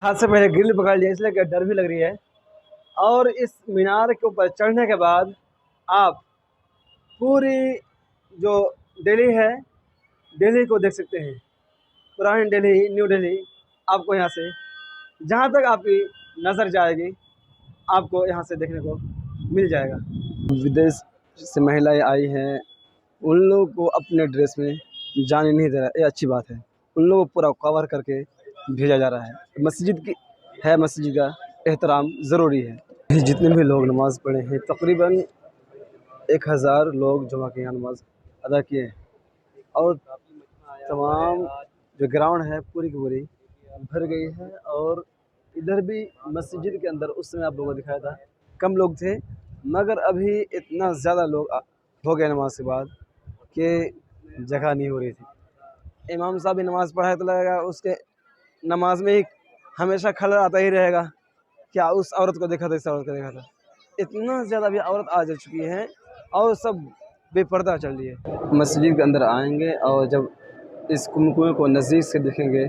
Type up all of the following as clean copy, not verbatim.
हाथ से पहले ग्रिल पकड़ लिया इसलिए कि डर भी लग रही है। और इस मीनार के ऊपर चढ़ने के बाद आप पूरी जो दिल्ली है, दिल्ली को देख सकते हैं। पुरानी दिल्ली, न्यू दिल्ली, आपको यहाँ से जहाँ तक आपकी नज़र जाएगी आपको यहाँ से देखने को मिल जाएगा। विदेश से महिलाएं आई हैं, उन लोगों को अपने ड्रेस में जाने नहीं दे रहा, ये अच्छी बात है। उन लोगों को पूरा कवर करके भेजा जा रहा है। मस्जिद की है, मस्जिद का एहतराम ज़रूरी है। जितने भी लोग नमाज़ पढ़े हैं तकरीबन 1000 लोग जुमा के यहाँ नमाज़ अदा किए हैं। और तमाम जो ग्राउंड है पूरी की पूरी भर गई है। और इधर भी मस्जिद के अंदर उस समय आप लोगों को दिखाया था कम लोग थे, मगर अभी इतना ज़्यादा लोग हो गए नमाज के बाद कि जगह नहीं हो रही थी। इमाम साहब भी नमाज़ पढ़ाए तो लगेगा उसके नमाज में ही हमेशा खलल आता ही रहेगा, क्या उस औरत को देखा था, इस औरत को देखा था। इतना ज़्यादा भी औरत आ जा चुकी है और सब बेपर्दा चल रही है। मस्जिद के अंदर आएंगे और जब इस कुएं को नज़दीक से देखेंगे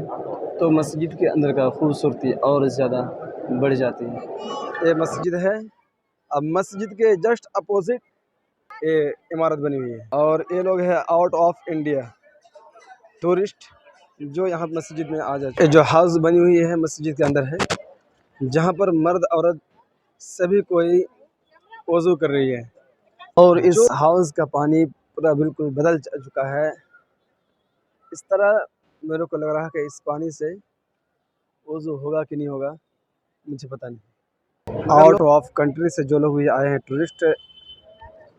तो मस्जिद के अंदर का खूबसूरती और ज़्यादा बढ़ जाती है। ये मस्जिद है। अब मस्जिद के जस्ट अपोजिट ये इमारत बनी हुई है और ये लोग है आउट ऑफ इंडिया टूरिस्ट जो यहाँ मस्जिद में आ जाते हैं। जो हाउस बनी हुई है मस्जिद के अंदर है, जहाँ पर मर्द औरत सभी कोई वज़ू कर रही है। और इस हाउस का पानी पूरा बिल्कुल बदल चुका है। इस तरह मेरे को लग रहा है कि इस पानी से वज़ू होगा कि नहीं होगा, मुझे पता नहीं। आउट ऑफ कंट्री से जो लोग भी आए हैं टूरिस्ट,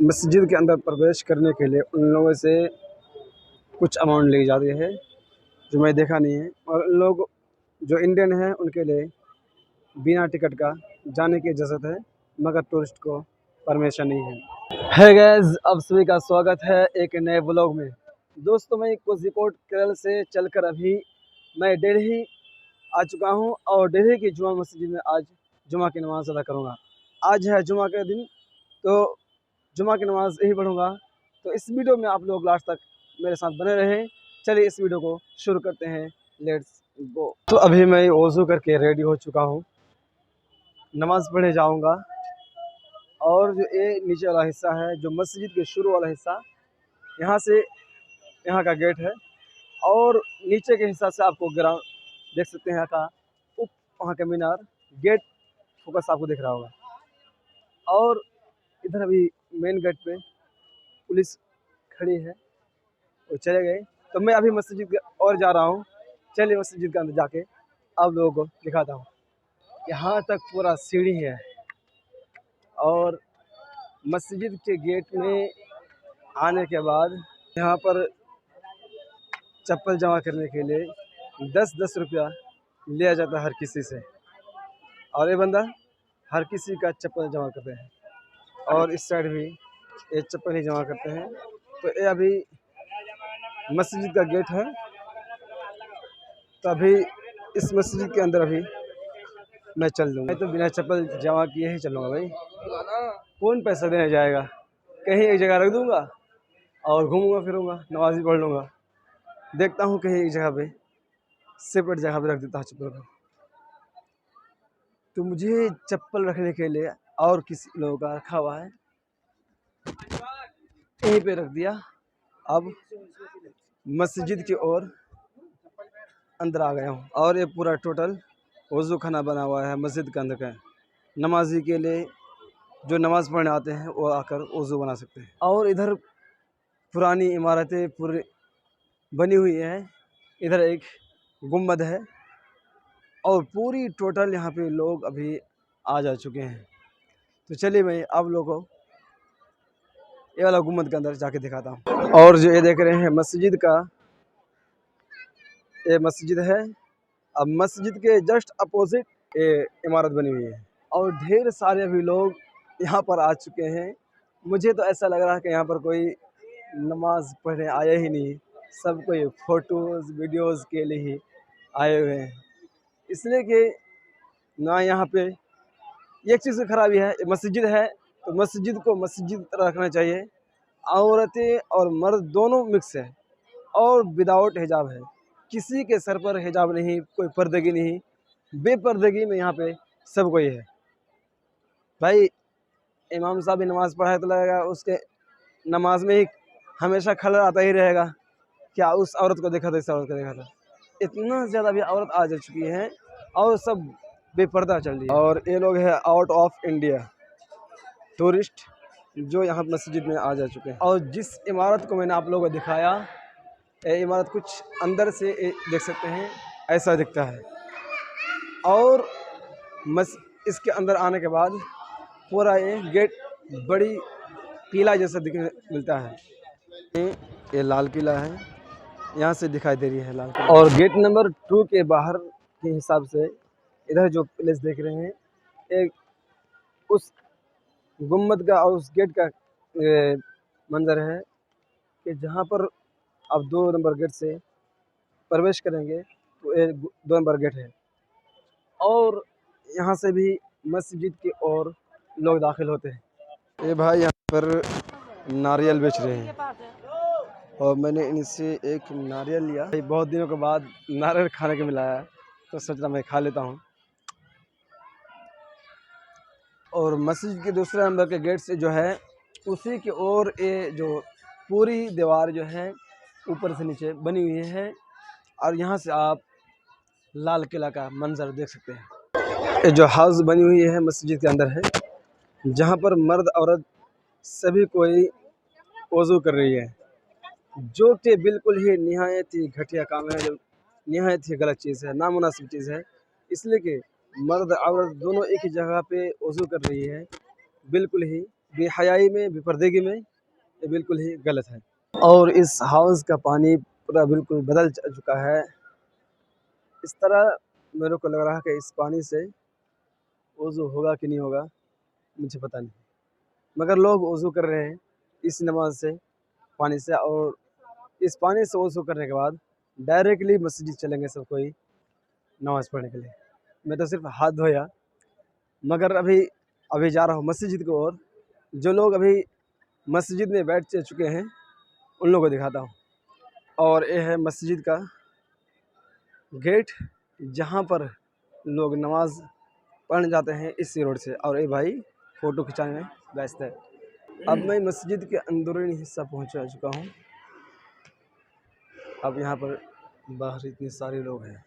मस्जिद के अंदर प्रवेश करने के लिए उन लोगों से कुछ अमाउंट ली जाती है जो मैं देखा नहीं है। और उन लोग जो इंडियन हैं उनके लिए बिना टिकट का जाने की इजाज़त है, मगर टूरिस्ट को परमिशन नहीं है गाइस, अब सभी का स्वागत है एक नए ब्लॉग में। दोस्तों, मैं कोझिकोड केरल से चलकर अभी मैं दिल्ली आ चुका हूं और दिल्ली की जुमा मस्जिद में आज जुमा की नमाज़ अदा करूंगा। आज है जुमा का दिन, तो जुमा की नमाज़ यही पढ़ूंगा। तो इस वीडियो में आप लोग लास्ट तक मेरे साथ बने रहें। चलिए इस वीडियो को शुरू करते हैं, लेट्स गो। तो अभी मैं वज़ू करके रेडी हो चुका हूँ, नमाज़ पढ़ने जाऊँगा। और जो ये नीचे वाला हिस्सा है, जो मस्जिद के शुरू वाला हिस्सा, यहाँ से यहाँ का गेट है। और नीचे के हिस्सा से आपको ग्राउंड देख सकते हैं, यहाँ का वहाँ का मीनार, गेट फोकस आपको दिख रहा होगा। और इधर अभी मेन गेट पे पुलिस खड़ी है, वो चले गए। तो मैं अभी मस्जिद और जा रहा हूँ। चलिए मस्जिद के अंदर जाके आप लोगों को दिखाता हूँ। यहाँ तक पूरा सीढ़ी है और मस्जिद के गेट में आने के बाद यहाँ पर चप्पल जमा करने के लिए 10-10 रुपया लिया जाता है हर किसी से। और ये बंदा हर किसी का चप्पल जमा करते हैं और इस साइड भी ये चप्पल ही जमा करते हैं। तो ये अभी मस्जिद का गेट है, तो अभी इस मस्जिद के अंदर अभी मैं चल दूँगा। मैं तो बिना चप्पल जमा किए ही चलूँगा भाई, कौन पैसा देने जाएगा। कहीं एक जगह रख दूँगा और घूमूँगा फिरूँगा, नमाज़ भी पढ़ लूँगा। देखता हूँ कहीं एक जगह पे सेपरेट जगह पे रख देता हूँ चप्पल को। तो मुझे चप्पल रखने के लिए और किसी लोगों का रखा हुआ है, यहीं पे रख दिया। अब मस्जिद की ओर अंदर आ गया हूँ और ये पूरा टोटल वज़ू खाना बना हुआ है मस्जिद के अंदर का। नमाजी के लिए जो नमाज़ पढ़ने आते हैं वो आकर वज़ू बना सकते हैं। और इधर पुरानी इमारतें पूरी बनी हुई है। इधर एक गुम्बद है और पूरी टोटल यहाँ पे लोग अभी आ जा चुके हैं। तो चलिए मैं आप लोगों को ये वाला गुम्बद के अंदर जाके दिखाता हूँ। और जो ये देख रहे हैं मस्जिद का, ये मस्जिद है। अब मस्जिद के जस्ट अपोजिट ये इमारत बनी हुई है और ढेर सारे अभी लोग यहाँ पर आ चुके हैं। मुझे तो ऐसा लग रहा है कि यहाँ पर कोई नमाज पढ़ने आया ही नहीं, सब कोई फ़ोटोज़ वीडियोज़ के लिए ही आए हुए हैं। इसलिए कि ना यहाँ पे एक चीज़ की खराबी है, मस्जिद है तो मस्जिद को मस्जिद तरह रखना चाहिए। औरतें और मर्द दोनों मिक्स है और विदाउट हिजाब है, किसी के सर पर हिजाब नहीं, कोई पर्दगी नहीं। बेपर्दगी में यहाँ पे सब कोई है। भाई इमाम साहब भी नमाज़ पढ़ाए तो लगेगा उसके नमाज में ही हमेशा खलल आता ही रहेगा, क्या उस औरत को देखा था, इस औरत को देखा था। इतना ज़्यादा भी औरत आ जा चुकी है और सब बेपर्दा चल रही है। और ये लोग है आउट ऑफ इंडिया टूरिस्ट जो यहाँ मस्जिद में आ जा चुके हैं। और जिस इमारत को मैंने आप लोगों को दिखाया, ये इमारत कुछ अंदर से देख सकते हैं ऐसा दिखता है। और इसके अंदर आने के बाद पूरा ये गेट बड़ी किला जैसा दिखने मिलता है। ये लाल किला है, यहाँ से दिखाई दे रही है लाल किला। और गेट नंबर 2 के बाहर के हिसाब से इधर जो प्लेस देख रहे हैं, एक उस गुम्बद का और उस गेट का मंजर है कि जहाँ पर आप 2 नंबर गेट से प्रवेश करेंगे तो ये 2 नंबर गेट है। और यहाँ से भी मस्जिद की ओर लोग दाखिल होते हैं। ये भाई यहाँ पर नारियल बेच रहे हैं और मैंने इनसे एक नारियल लिया। भाई बहुत दिनों के बाद नारियल खाने को मिला है तो सोच रहा मैं खा लेता हूँ। और मस्जिद के दूसरे नंबर के गेट से जो है उसी की ओर ये जो पूरी दीवार जो है ऊपर से नीचे बनी हुई है और यहाँ से आप लाल किला का मंजर देख सकते हैं। ये जो हाउस बनी हुई है मस्जिद के अंदर है, जहाँ पर मर्द औरत सभी कोई वज़ू कर रही है, जो कि बिल्कुल ही निहायत ही घटिया काम है, जो निहायत ही गलत चीज़ है, नामुनासिब चीज़ है। इसलिए कि मर्द औरत दोनों एक ही जगह पे वज़ू कर रही है, बिल्कुल ही बेहयाई में, बेपर्दगी में, ये बिल्कुल ही गलत है। और इस हाउस का पानी पूरा बिल्कुल बदल चुका है। इस तरह मेरे को लग रहा है कि इस पानी से वज़ू होगा कि नहीं होगा मुझे पता नहीं, मगर लोग वज़ू कर रहे हैं इस नमाज से पानी से। और इस पानी से वज़ू करने के बाद डायरेक्टली मस्जिद चलेंगे सब कोई नमाज़ पढ़ने के लिए। मैं तो सिर्फ हाथ धोया, मगर अभी जा रहा हूँ मस्जिद की ओर। जो लोग अभी मस्जिद में बैठ चुके हैं उन लोगों को दिखाता हूँ। और ये है मस्जिद का गेट जहाँ पर लोग नमाज पढ़ने जाते हैं इसी रोड से। और ये भाई फ़ोटो खिंचाने में व्यस्त है। अब मैं मस्जिद के अंदरूनी हिस्सा पहुँच चुका हूँ। अब यहाँ पर बाहर इतने सारे लोग हैं,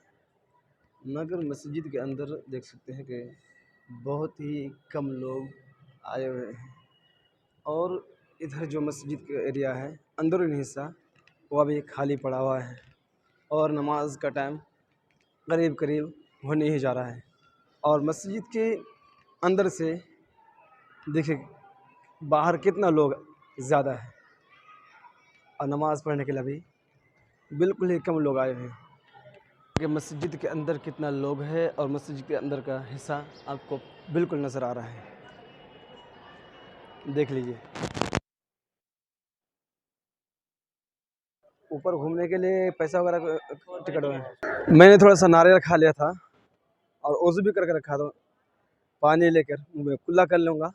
मगर मस्जिद के अंदर देख सकते हैं कि बहुत ही कम लोग आए हुए हैं। और इधर जो मस्जिद का एरिया है अंदरूनी हिस्सा वो अभी खाली पड़ा हुआ है और नमाज का टाइम करीब करीब होने ही जा रहा है। और मस्जिद के अंदर से देखिए बाहर कितना लोग ज़्यादा है और नमाज़ पढ़ने के लिए अभी बिल्कुल ही कम लोग आए हैं। कि मस्जिद के अंदर कितना लोग है और मस्जिद के अंदर का हिस्सा आपको बिल्कुल नज़र आ रहा है, देख लीजिए। ऊपर घूमने के लिए पैसा वगैरह टिकट है। मैंने थोड़ा सा नारियल खा लिया था और वज़ू भी करके रखा था, पानी लेकर मुँह में कुल्ला कर लूँगा,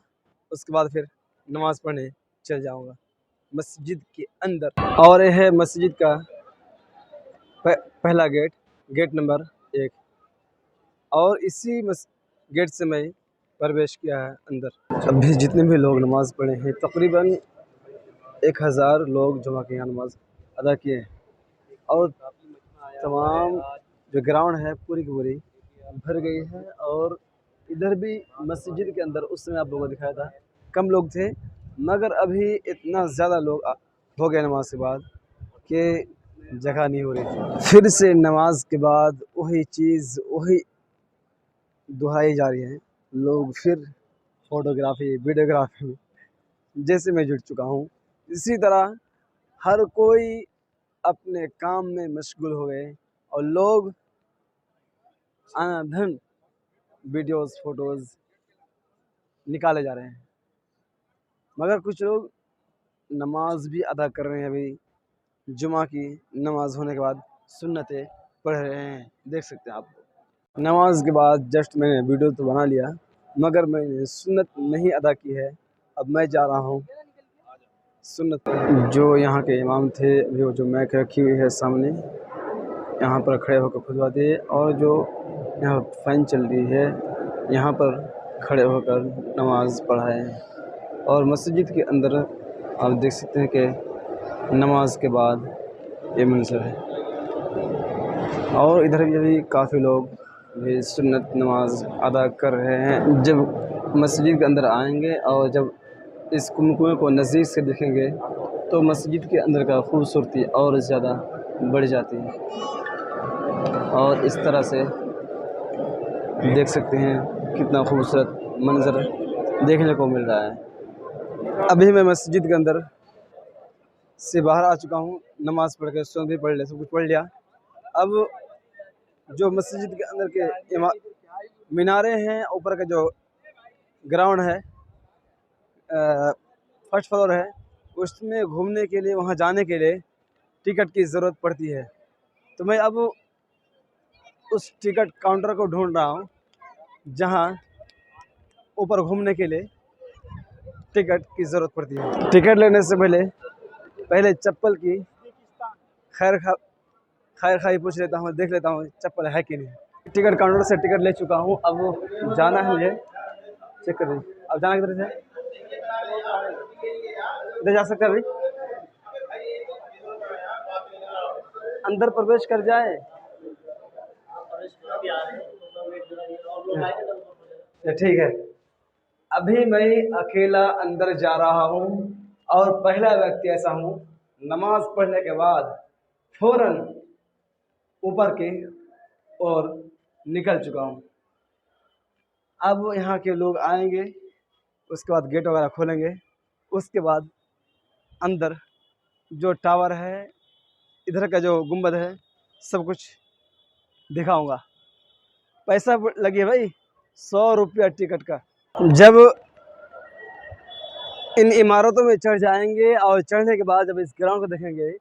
उसके बाद फिर नमाज़ पढ़ने चल जाऊँगा मस्जिद के अंदर। और यह है मस्जिद का पहला गेट, गेट नंबर 1। और इसी गेट से मैं प्रवेश किया है अंदर। अभी जितने भी लोग नमाज़ पढ़े हैं तकरीबन 1000 लोग जमा के यहाँ नमाज़ अदा किए हैं। और तमाम जो ग्राउंड है पूरी की पूरी भर गई है। और इधर भी मस्जिद के अंदर उस समय आप लोगों को दिखाया था कम लोग थे, मगर अभी इतना ज़्यादा लोग हो गए नमाज के बाद कि जगह नहीं हो रही थी। फिर से नमाज के बाद वही चीज़ वही दोहराई जा रही है। लोग फिर फोटोग्राफी वीडियोग्राफी में जैसे मैं जुट चुका हूँ, इसी तरह हर कोई अपने काम में मशगूल हो गए और लोग अनाधन वीडियोस फोटोज़ निकाले जा रहे हैं। मगर कुछ लोग नमाज भी अदा कर रहे हैं। अभी जुमा की नमाज होने के बाद सुन्नतें पढ़ रहे हैं, देख सकते हैं आप। नमाज के बाद जस्ट मैंने वीडियो तो बना लिया, मगर मैंने सुन्नत नहीं अदा की है। अब मैं जा रहा हूँ सुन्नत। जो यहाँ के इमाम थे अभी वो जो मैक रखी हुई है सामने, यहाँ पर खड़े होकर खुतबाती है और जो यहाँ फ़ैन चल रही है यहाँ पर खड़े होकर नमाज़ पढ़ाएँ। और मस्जिद के अंदर आप देख सकते हैं कि नमाज के बाद ये मंज़र है। और इधर भी काफ़ी लोग भी सुन्नत नमाज अदा कर रहे हैं। जब मस्जिद के अंदर आएंगे और जब इस कुएँ को नज़दीक से देखेंगे तो मस्जिद के अंदर का खूबसूरती और ज़्यादा बढ़ जाती है। और इस तरह से देख सकते हैं कितना खूबसूरत मंज़र देखने को मिल रहा है। अभी मैं मस्जिद के अंदर से बाहर आ चुका हूँ। नमाज़ पढ़ के सुन्नत भी पढ़ लिया, सब कुछ पढ़ लिया। अब जो मस्जिद के अंदर के मीनारे हैं, ऊपर का जो ग्राउंड है, फर्स्ट फ्लोर है, उसमें घूमने के लिए, वहाँ जाने के लिए टिकट की ज़रूरत पड़ती है। तो मैं अब उस टिकट काउंटर को ढूंढ रहा हूँ जहाँ ऊपर घूमने के लिए टिकट की ज़रूरत पड़ती है। टिकट लेने से पहले चप्पल की खैर खाई पूछ लेता हूँ, देख लेता हूँ चप्पल है कि नहीं। टिकट काउंटर से टिकट ले चुका हूँ। अब जाना है मुझे, चेक कर दीजिए। अब जाना किधर से? इधर जा सकते हैं अभी? अंदर प्रवेश कर जाए? ठीक है। अभी मैं अकेला अंदर जा रहा हूँ और पहला व्यक्ति ऐसा हूँ नमाज पढ़ने के बाद फौरन ऊपर की ओर निकल चुका हूँ। अब यहाँ के लोग आएंगे, उसके बाद गेट वगैरह खोलेंगे, उसके बाद अंदर जो टावर है, इधर का जो गुंबद है, सब कुछ दिखाऊंगा। पैसा लगे भाई 100 रुपया टिकट का। जब इन इमारतों में चढ़ जाएंगे और चढ़ने के बाद जब इस ग्राउंड को देखेंगे,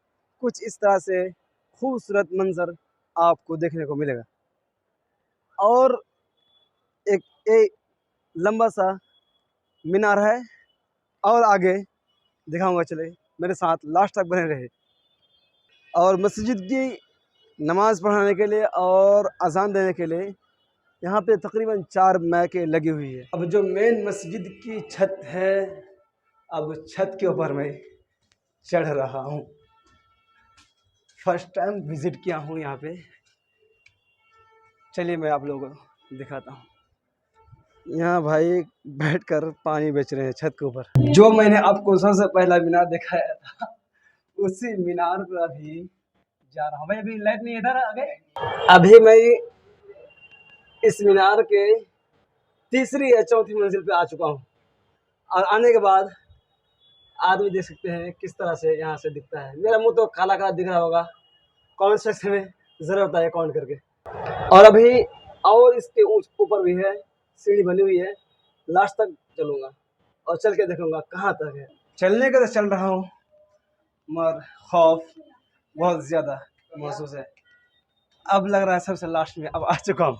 कुछ इस तरह से खूबसूरत मंजर आपको देखने को मिलेगा। और एक लंबा सा मीनार है और आगे दिखाऊंगा, चले मेरे साथ लास्ट तक बने रहे। और मस्जिद की नमाज़ पढ़ाने के लिए और अजान देने के लिए यहाँ पे तकरीबन 4 माइकें लगी हुई है। अब जो मेन मस्जिद की छत है, अब छत के ऊपर मैं चढ़ रहा हूँ। फर्स्ट टाइम विज़िट किया हूँ यहाँ पे। चलिए मैं आप लोगों को दिखाता हूँ। यहाँ भाई बैठकर पानी बेच रहे हैं छत के ऊपर। जो मैंने आपको सबसे पहला मीनार दिखाया था उसी मीनार पर अभी जा रहा हूँ। भाई अभी लाइट नहीं है इधर आगे। अभी मैं इस मीनार के तीसरी या चौथी मंजिल पे आ चुका हूँ और आने के बाद आदमी देख सकते हैं किस तरह से यहाँ से दिखता है। मेरा मुंह तो काला काला दिख रहा होगा, कमेंट सेक्शन में जरूर बताइए कमेंट करके। और अभी और इसके ऊपर भी है, सीढ़ी बनी हुई है। लास्ट तक चलूँगा और चल के देखूँगा कहाँ तक है। चलने का तो चल रहा हूँ मगर खौफ बहुत ज़्यादा महसूस है। अब लग रहा है सबसे लास्ट में अब आ चुका हूँ।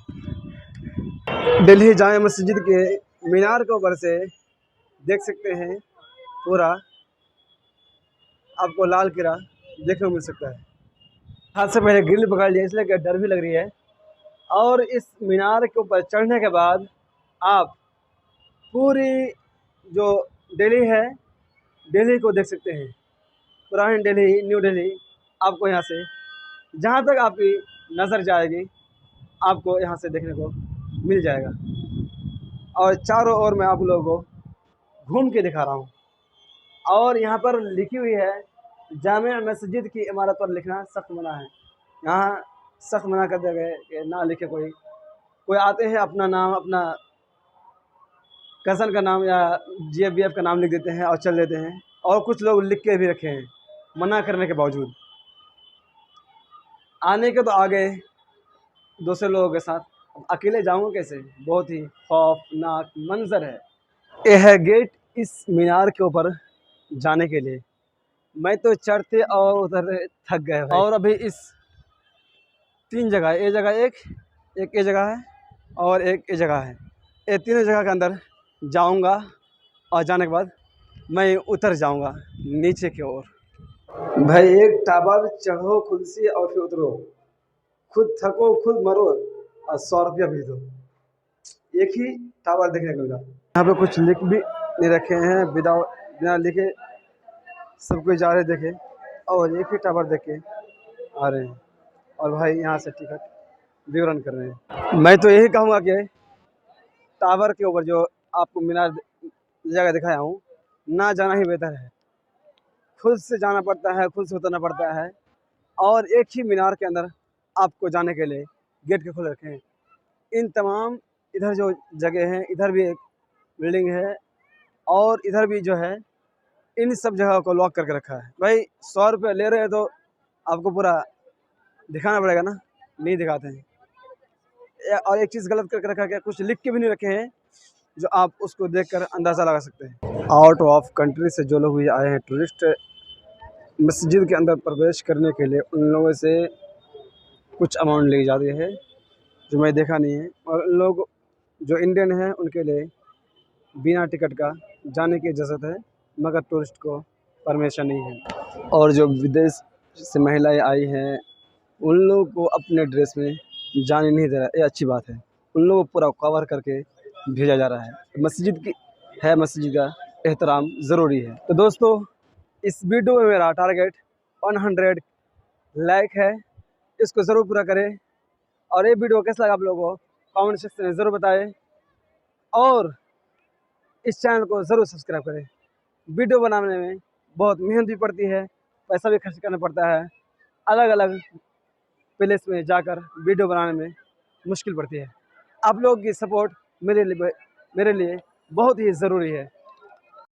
दिल्ली जामे मस्जिद के मीनार के ऊपर से देख सकते हैं पूरा आपको लाल किला देखने को मिल सकता है। हाथ से पहले ग्रिल पकड़ लिया इसलिए डर भी लग रही है। और इस मीनार के ऊपर चढ़ने के बाद आप पूरी जो दिल्ली है, दिल्ली को देख सकते हैं। पुरानी दिल्ली, न्यू दिल्ली, आपको यहाँ से जहाँ तक आपकी नज़र जाएगी आपको यहाँ से देखने को मिल जाएगा। और चारों ओर मैं आप लोगों को घूम के दिखा रहा हूँ। और यहाँ पर लिखी हुई है जामे मस्जिद की इमारत पर लिखना सख्त मना है। यहाँ सख्त मना कर दिया गया कि ना लिखे कोई आते हैं अपना नाम, अपना कज़न का नाम या GFBF का नाम लिख देते हैं और चल देते हैं। और कुछ लोग लिख के भी रखे हैं मना करने के बावजूद। आने के तो आ गए दूसरे लोगों के साथ, अकेले जाऊँगा कैसे? बहुत ही खौफनाक मंजर है। यह है गेट इस मीनार के ऊपर जाने के लिए। मैं तो चढ़ते और उतरते थक गए भाई। और अभी इस 3 जगह, ये जगह एक ये जगह है और एक ये जगह है, ये तीनों जगह के अंदर जाऊंगा और जाने के बाद मैं उतर जाऊंगा नीचे की ओर। भाई एक टावर चढ़ो खुद से और फिर उतरो, खुद थको खुद मरो और 100 रुपया भी दो। एक ही टावर देखने को मिला। यहाँ पे कुछ लिख भी नहीं रखे हैं, बिना लिखे सब कोई जा रहे देखे और एक ही टावर देख के आ रहे हैं और भाई यहाँ से टिकट विवरण कर रहे हैं। मैं तो यही कहूँगा कि टावर के ऊपर जो आपको मीनार जगह दिखाया हूँ, ना जाना ही बेहतर है। खुद से जाना पड़ता है, खुद से उतरना पड़ता है और एक ही मीनार के अंदर आपको जाने के लिए गेट के खुले रखे हैं। इन तमाम इधर जो जगह हैं, इधर भी एक बिल्डिंग है और इधर भी जो है, इन सब जगह को लॉक करके रखा है। भाई 100 रुपये ले रहे हैं तो आपको पूरा दिखाना पड़ेगा ना, नहीं दिखाते हैं। और एक चीज़ गलत करके रखा गया, कुछ लिख के भी नहीं रखे हैं जो आप उसको देखकर अंदाज़ा लगा सकते हैं। आउट ऑफ कंट्री से जो लोग भी आए हैं टूरिस्ट, मस्जिद के अंदर प्रवेश करने के लिए उन लोगों से कुछ अमाउंट ली जाती है जो मैं देखा नहीं है, और उन लोग जो इंडियन हैं उनके लिए बिना टिकट का जाने की इजाज़त है, मगर टूरिस्ट को परमिशन नहीं है। और जो विदेश से महिलाएं आई हैं उन लोगों को अपने ड्रेस में जाने नहीं दे रहा, ये अच्छी बात है। उन लोगों को पूरा कवर करके भेजा जा रहा है। मस्जिद का एहतराम ज़रूरी है। तो दोस्तों, इस वीडियो में मेरा टारगेट 100 लाइक है, इसको ज़रूर पूरा करें। और ये वीडियो कैसा लगा आप लोगों को कमेंट सेक्शन में ज़रूर बताएं और इस चैनल को ज़रूर सब्सक्राइब करें। वीडियो बनाने में बहुत मेहनत भी पड़ती है, पैसा भी खर्च करना पड़ता है, अलग अलग प्लेस में जाकर वीडियो बनाने में मुश्किल पड़ती है। आप लोगों की सपोर्ट मेरे लिए बहुत ही ज़रूरी है।